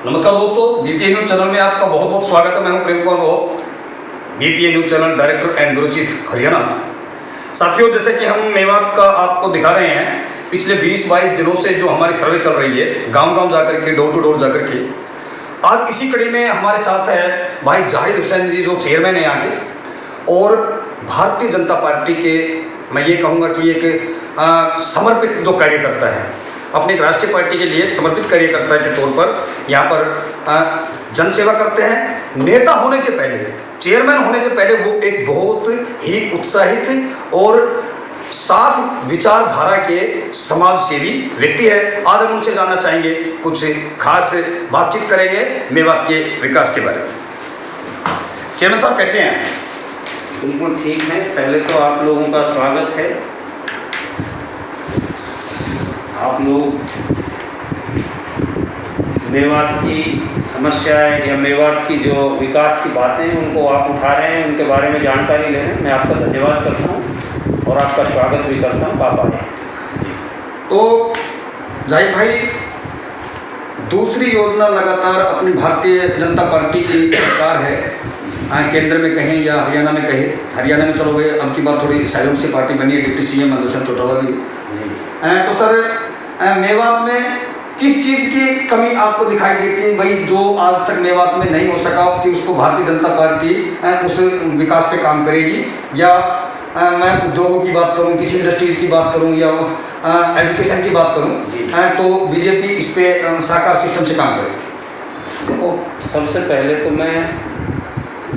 नमस्कार दोस्तों, BPA news channel में आपका बहुत बहुत स्वागत है। मैं हूं प्रेम कुमार बहुत, BPA news channel director and bureau chief Haryana. साथियों, जैसे कि हम मेवात का आपको दिखा रहे हैं, पिछले 20-22 दिनों से जो हमारी सर्वे चल रही है, गांव-गांव जाकर के, डोर टू डोर जाकर के। आज इसी कड़ी में हमारे साथ है भाई जाहिद हुसैन जी, जो चेयरमैन है यहाँ के, और भारतीय जनता पार्टी के, मैं ये कहूँगा कि एक समर्पित जो कार्यकर्ता है, अपने एक राष्ट्रीय पार्टी के लिए एक समर्पित कार्यकर्ता के तौर पर यहाँ पर जनसेवा करते हैं। नेता होने से पहले, चेयरमैन होने से पहले वो एक बहुत ही उत्साहित और साफ विचारधारा के समाज सेवी व्यक्ति है। आज हम उनसे जानना चाहेंगे, कुछ खास बातचीत करेंगे मेवात के विकास के बारे में। चेयरमैन साहब कैसे हैं? बिल्कुल ठीक है। पहले तो आप लोगों का स्वागत है। आप लोग मेवात की समस्याएं या मेवात की जो विकास की बातें हैं उनको आप उठा रहे हैं, उनके बारे में जानकारी ले रहे हैं। मैं आपका धन्यवाद करता हूं और आपका स्वागत भी करता हूं। आप आए। तो जाहिद भाई, दूसरी योजना लगातार अपनी भारतीय जनता पार्टी की सरकार है, केंद्र में कहें या हरियाणा में कहें। हरियाणा में चलो गए, अब की बार थोड़ी सहयोग से पार्टी बनी है, डिप्टी सीएम मधुसूदन चौटाला जी। तो सर, मेवात में किस चीज़ की कमी आपको दिखाई देती है भाई, जो आज तक मेवात में नहीं हो सका कि उसको भारतीय जनता पार्टी उस विकास पे काम करेगी? या मैं उद्योगों की बात करूं, किसी इंडस्ट्रीज की बात करूं या एजुकेशन की बात करूं, तो बीजेपी इस पे साकार सिस्टम से काम करेगी? देखो, सबसे पहले तो मैं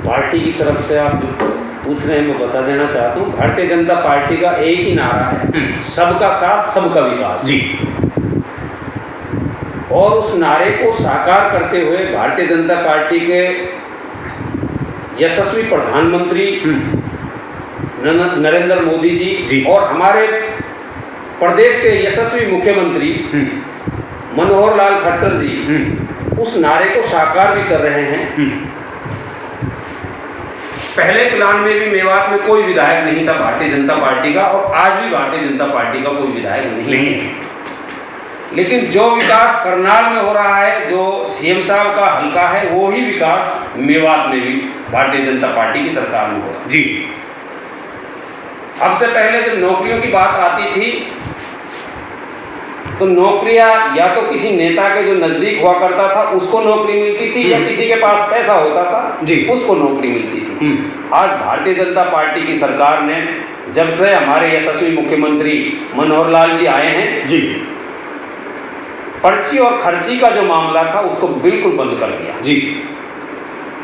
पार्टी की तरफ से आप जो पूछ रहे हैं मैं बता देना चाहता हूँ। भारतीय जनता पार्टी का एक ही नारा है, सबका साथ सबका विकास जी। और उस नारे को साकार करते हुए भारतीय जनता पार्टी के यशस्वी प्रधानमंत्री नरेंद्र मोदी जी और हमारे प्रदेश के यशस्वी मुख्यमंत्री मनोहर लाल खट्टर जी उस नारे को साकार भी कर रहे हैं। पहले प्लान में भी मेवात में कोई विधायक नहीं था भारतीय जनता पार्टी का, और आज भी भारतीय जनता पार्टी का कोई विधायक नहीं है। लेकिन जो विकास करनाल में हो रहा है, जो सीएम साहब का हल्का है, वो ही विकास मेवात में भी भारतीय जनता पार्टी की सरकार में हो रहा है जी। अब से पहले जब नौकरियों की बात आती थी तो नौकरियां या तो किसी नेता के जो नजदीक हुआ करता था उसको नौकरी मिलती थी, या किसी के पास पैसा होता था जी उसको नौकरी मिलती थी। आज भारतीय जनता पार्टी की सरकार ने, जब से हमारे यशस्वी मुख्यमंत्री मनोहर लाल जी आए हैं जी, पर्ची और खर्ची का जो मामला था उसको बिल्कुल बंद कर दिया जी।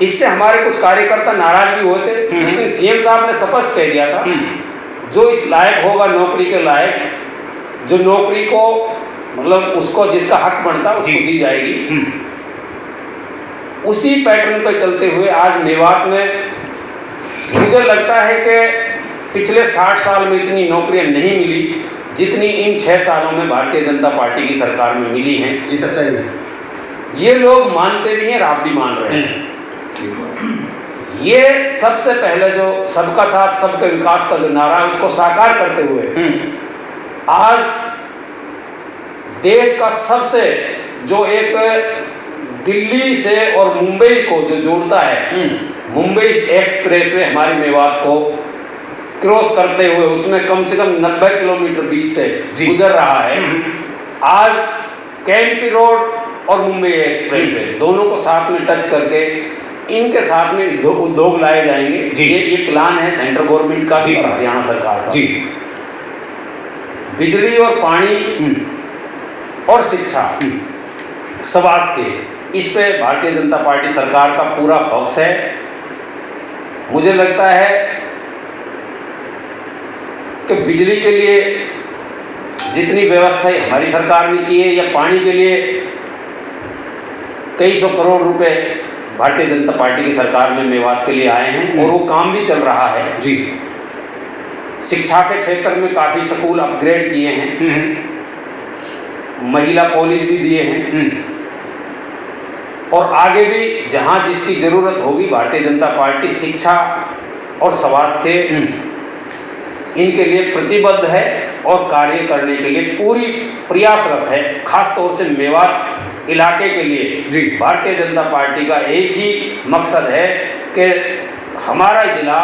इससे हमारे कुछ कार्यकर्ता नाराज भी हुए थे, लेकिन सीएम साहब ने स्पष्ट कह दिया था जो इस लायक होगा, नौकरी के लायक, जो नौकरी को मतलब उसको जिसका हक बनता है उसको दी जाएगी। उसी पैटर्न पर चलते हुए आज मेवात में मुझे लगता है कि पिछले 60 साल में इतनी नौकरियां नहीं मिली जितनी इन 6 सालों में भारतीय जनता पार्टी की सरकार में मिली हैं। ये सच्चाई है। ये लोग मानते भी हैं, आप भी मान रहे हैं। ये सबसे पहले जो सबका साथ सबके विकास का जो नारा है उसको साकार करते हुए आज देश का सबसे जो एक दिल्ली से और मुंबई को जो जोड़ता है, मुंबई एक्सप्रेसवे हमारे मेवात को क्रॉस करते हुए उसमें कम से कम 90 किलोमीटर बीच से गुजर रहा है। आज केएमपी रोड और मुंबई एक्सप्रेसवे दोनों को साथ में टच करके इनके साथ में उद्योग लाए जाएंगे। ये प्लान है सेंट्रल गवर्नमेंट का, हरियाणा सरकार का जी। बिजली और पानी और शिक्षा, स्वास्थ्य, इस पे भारतीय जनता पार्टी सरकार का पूरा फोकस है। मुझे लगता है कि बिजली के लिए जितनी व्यवस्था हमारी सरकार ने की है, या पानी के लिए कई सौ करोड़ रुपए भारतीय जनता पार्टी की सरकार में मेवात के लिए आए हैं और वो काम भी चल रहा है जी। शिक्षा के क्षेत्र में काफ़ी स्कूल अपग्रेड किए हैं, महिला कॉलेज भी दिए हैं, और आगे भी जहां जिसकी ज़रूरत होगी भारतीय जनता पार्टी शिक्षा और स्वास्थ्य इनके लिए प्रतिबद्ध है और कार्य करने के लिए पूरी प्रयासरत है। खास तौर से मेवात इलाके के लिए जी। भारतीय जनता पार्टी का एक ही मकसद है कि हमारा जिला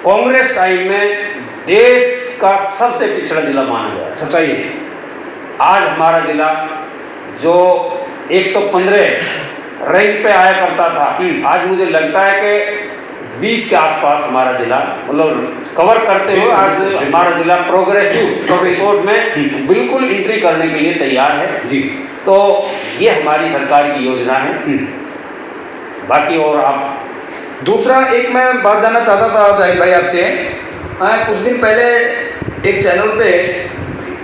कांग्रेस टाइम में देश का सबसे पिछड़ा जिला माना गया। सच्चाई है। आज हमारा जिला जो 115 रैंक पे आया करता था, आज मुझे लगता है कि 20 के आसपास हमारा जिला मतलब कवर करते हुए आज हमारा जिला प्रोग्रेसिव रिसोर्ट में बिल्कुल एंट्री करने के लिए तैयार है जी। तो ये हमारी सरकार की योजना है। बाकी और आप दूसरा एक मैं बात जानना चाहता था जाहिद भाई आपसे, कुछ दिन पहले एक चैनल पे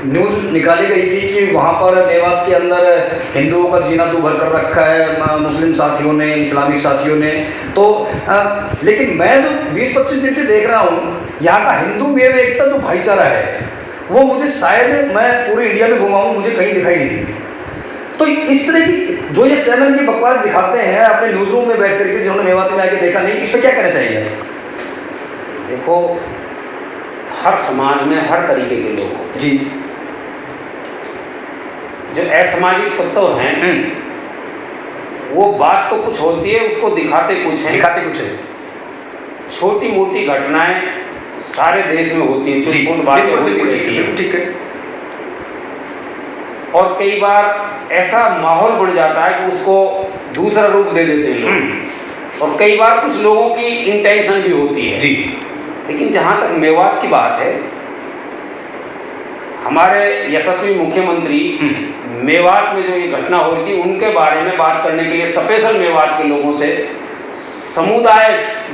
न्यूज़ निकाली गई थी कि वहाँ पर मेवात के अंदर हिंदुओं का जीना तो भर कर रखा है मुस्लिम साथियों ने, इस्लामिक साथियों ने, तो लेकिन मैं जो 20-25 दिन से देख रहा हूँ यहाँ का हिंदू मेव एकता जो भाईचारा है वो मुझे शायद मैं पूरे इंडिया में घुमा हूँ मुझे कहीं दिखाई नहीं दी। तो इस तरह की जो ये चैनल ये बकवास दिखाते हैं अपने न्यूज़ रूम में बैठ करके, जिन्होंने मेवात में आके देखा नहीं, इस पर क्या कहना चाहिए? देखो, हर समाज में हर तरीके के लोग होते हैं। जी। जो असामाजिक तत्व हैं वो बात तो कुछ होती है, उसको दिखाते कुछ है। छोटी मोटी घटनाएं सारे देश में होती हैं, छोटी बातें होती रहती हैं। ठीक है। और कई बार ऐसा माहौल बन जाता है कि उसको दूसरा रूप दे देते हैं लोग, और कई बार कुछ लोगों की इंटेंशन भी होती है जी। लेकिन जहाँ तक मेवात की बात है, हमारे यशस्वी मुख्यमंत्री मेवात में जो ये घटना हो रही थी उनके बारे में बात करने के लिए स्पेशल मेवात के लोगों से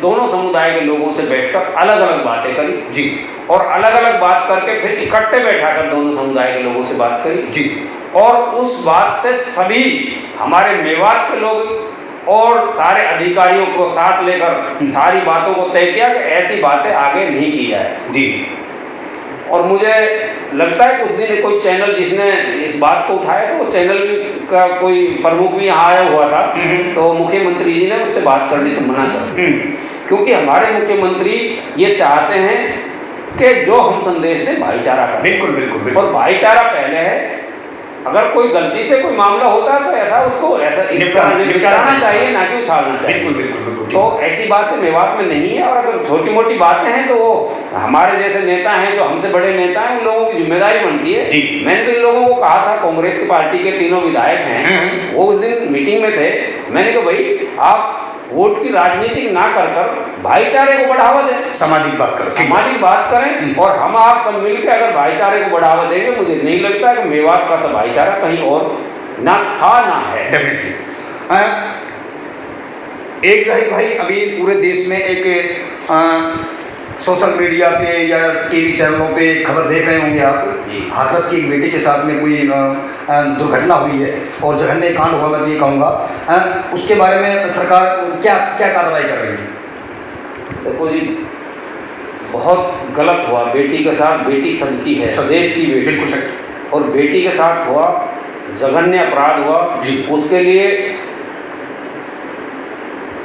दोनों समुदाय के लोगों से बैठकर अलग अलग बातें करी जी, और अलग अलग बात करके फिर इकट्ठे बैठाकर दोनों समुदाय के लोगों से बात करी जी। और उस बात से सभी हमारे मेवात के लोग और सारे अधिकारियों को साथ लेकर सारी बातों को तय किया कि ऐसी बातें आगे नहीं की जाए जी। और मुझे लगता है कि उस दिन कोई चैनल जिसने इस बात को उठाया था वो चैनल भी का कोई प्रमुख भी यहाँ आया हुआ था, तो मुख्यमंत्री जी ने उससे बात करने से मना कर क्योंकि हमारे मुख्यमंत्री ये चाहते हैं कि जो हम संदेश दें भाईचारा का। बिल्कुल बिल्कुल बिल्कुल। और भाईचारा पहले है, अगर कोई गलती से कोई मामला होता है तो ऐसा उसको ऐसा निपटाना चाहिए, ना कि उछालना चाहिए। बिल्कुल बिल्कुल बिल्कुल। तो ऐसी बातें मेवात में नहीं है, और अगर छोटी मोटी बातें हैं तो वो हमारे जैसे नेता हैं, जो हमसे बड़े नेता हैं, उन लोगों की जिम्मेदारी बनती है। मैंने तो इन लोगों को कहा था, कांग्रेस की पार्टी के तीनों विधायक हैं, वो उस दिन मीटिंग में थे, मैंने कहा भाई आप वोट की राजनीति ना कर भाईचारे को बढ़ावा दें, सामाजिक बात करें और हम आप सब मिलकर अगर भाईचारे को बढ़ावा देंगे, मुझे नहीं लगता कि मेवात का सब भाईचारा कहीं और ना था ना है। डेफिनेटली। एक जाहिर भाई, अभी पूरे देश में एक सोशल मीडिया पे या टीवी चैनलों पे खबर देख रहे होंगे आप, हाथरस की एक बेटी के साथ में कोई दुर्घटना हुई है और जघन्य कांड हुआ, मैं तो ये कहूँगा, उसके बारे में सरकार क्या क्या कार्रवाई कर रही है? देखो जी, बहुत गलत हुआ बेटी के साथ। बेटी सबकी है, देश की बेटी, बिल्कुल सही। और बेटी के साथ हुआ जघन्य अपराध हुआ जी। उसके लिए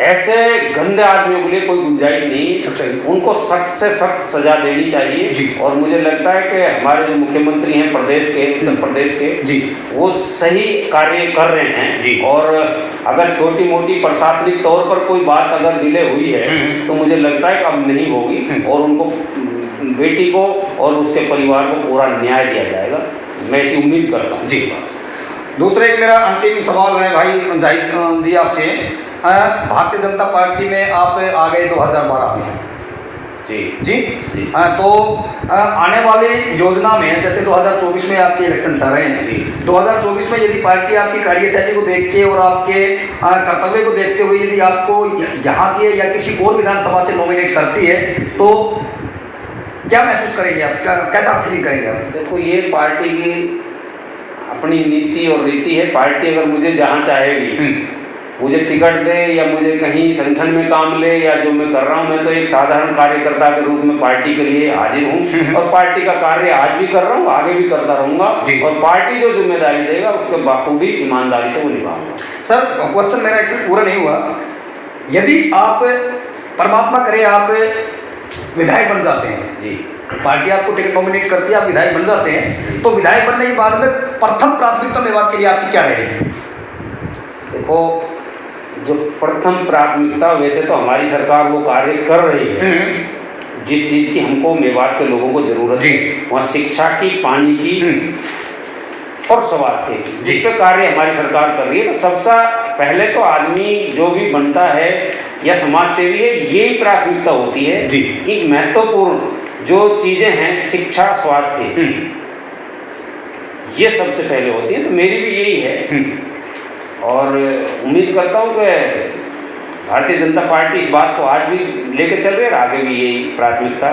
ऐसे गंदे आदमियों के लिए कोई गुंजाइश नहीं, उनको सख्त से सख्त सजा देनी चाहिए जी। और मुझे लगता है कि हमारे जो मुख्यमंत्री हैं प्रदेश के, उत्तर प्रदेश के जी, वो सही कार्य कर रहे हैं जी। और अगर छोटी मोटी प्रशासनिक तौर पर कोई बात अगर डिले हुई है तो मुझे लगता है कि अब नहीं होगी और उनको, बेटी को और उसके परिवार को पूरा न्याय दिया जाएगा, मैं ऐसी उम्मीद करता हूँ जी। दूसरा एक मेरा अंतिम सवाल है भाई जाहिद जी आपसे, भारतीय जनता पार्टी में आप आ गए 2012 में जी जी, जी। तो आने वाली योजना में जैसे 2024 में आपके इलेक्शन आ रहे हैं जी, 2024 में यदि पार्टी आपकी कार्यशैली को देख के और आपके कर्तव्य को देखते हुए यदि आपको यहाँ से या किसी और विधानसभा से नॉमिनेट करती है तो क्या महसूस करेंगे आप, कैसा फीलिंग करेंगे आप? देखो, ये पार्टी की अपनी नीति और रीति है। पार्टी अगर मुझे जहाँ चाहेगी, मुझे टिकट दे या मुझे कहीं संगठन में काम ले या जो मैं कर रहा हूँ, मैं तो एक साधारण कार्यकर्ता के रूप में पार्टी के लिए हाजिर हूँ और पार्टी का कार्य आज भी कर रहा हूँ, आगे भी करता रहूँगा और पार्टी जो जिम्मेदारी देगा उसके बखूबी ईमानदारी से वो निभाऊंगा। सर, क्वेश्चन मेरा एक पूरा नहीं हुआ। यदि आप, परमात्मा करे, आप विधायक बन जाते हैं जी, पार्टी आपको टिकट नॉमिनेट करती है, आप विधायक बन जाते हैं, तो विधायक बनने के बाद में प्रथम प्राथमिकता मेवात के लिए आपकी क्या रहेगी? देखो, जो प्रथम प्राथमिकता, वैसे तो हमारी सरकार वो कार्य कर रही है जिस चीज़ की हमको मेवात के लोगों को ज़रूरत है, वहाँ शिक्षा की, पानी की और स्वास्थ्य की, जिस पे कार्य हमारी सरकार कर रही है। तो सबसे पहले तो आदमी जो भी बनता है या समाज सेवी है, यही प्राथमिकता होती है कि महत्वपूर्ण जो चीज़ें हैं, शिक्षा, स्वास्थ्य, ये सबसे पहले होती है। तो मेरी भी यही है और उम्मीद करता हूँ कि भारतीय जनता पार्टी इस बात को आज भी लेकर चल रही है और आगे भी यही प्राथमिकता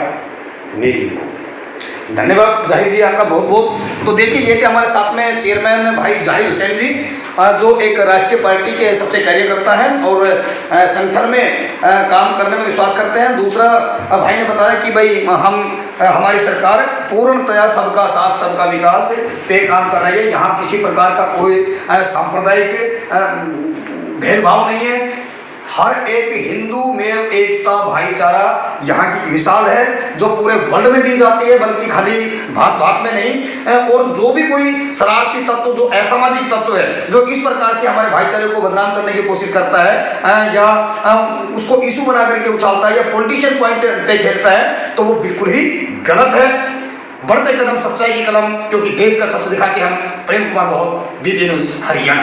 मेरी भी। धन्यवाद जाहिर जी, आपका बहुत बहुत। तो देखिए, ये थे हमारे साथ में चेयरमैन भाई जाहिर हुसैन जी, जो एक राष्ट्रीय पार्टी के सच्चे कार्यकर्ता हैं और संगठन में काम करने में विश्वास करते हैं। दूसरा, भाई ने बताया कि भाई हमारी सरकार पूर्णतया सबका साथ सबका विकास पे काम कर रही है। यहाँ किसी प्रकार का कोई सांप्रदायिक भेदभाव नहीं है। हर एक हिंदू में एकता, भाईचारा यहाँ की मिसाल है, जो पूरे वर्ल्ड में दी जाती है, बल्कि खाली भारत में नहीं। और जो भी कोई शरारती तत्व, जो असामाजिक तत्व है, जो इस प्रकार से हमारे भाईचारे को बदनाम करने की कोशिश करता है या उसको इशू बना करके उछालता है या पॉलिटिशियन पॉइंट पे खेलता है, तो वो बिल्कुल ही गलत है। बढ़ते कदम सच्चाई की कलम, क्योंकि देश का सच दिखा के हम प्रेम कुमार बहुत, बीपीए न्यूज़ हरियाणा।